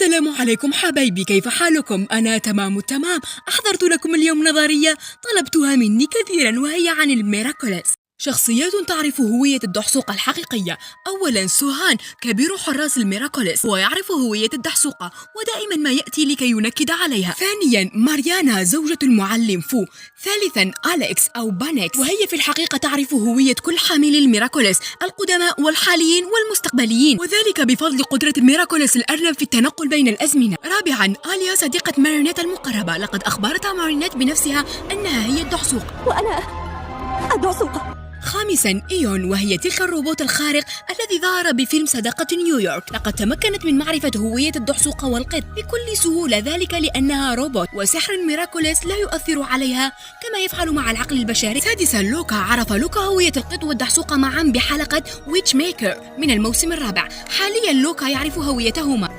السلام عليكم حبايبي، كيف حالكم؟ أنا تمام التمام. أحضرت لكم اليوم نظرية طلبتها مني كثيرا، وهي عن الميراكولس، شخصيات تعرف هوية الدحسوقة الحقيقية. أولا سوهان كبير حراس الميراكولس ويعرف هوية الدحسوقة ودائما ما يأتي لكي ينكد عليها. ثانيا ماريانا زوجة المعلم فو. ثالثا أليكس أو بانكس، وهي في الحقيقة تعرف هوية كل حاملي الميراكولس القدماء والحاليين والمستقبليين، وذلك بفضل قدرة الميراكولس الأرنب في التنقل بين الأزمنة. رابعا آليا صديقة مارينيت المقربة، لقد أخبرت مارينيت بنفسها أنها هي الدحسوقة. وأنا الدحسوقة. خامسا إيون، وهي تلك الروبوت الخارق الذي ظهر بفيلم صداقة نيويورك. لقد تمكنت من معرفة هوية الدحسوقة والقط بكل سهولة، ذلك لأنها روبوت وسحر الميراكولس لا يؤثر عليها كما يفعل مع العقل البشري. سادسا لوكا، عرف لوكا هوية القط والدحسوقة معا بحلقة ويتش ميكر من الموسم الرابع. حاليا لوكا يعرف هويتهما.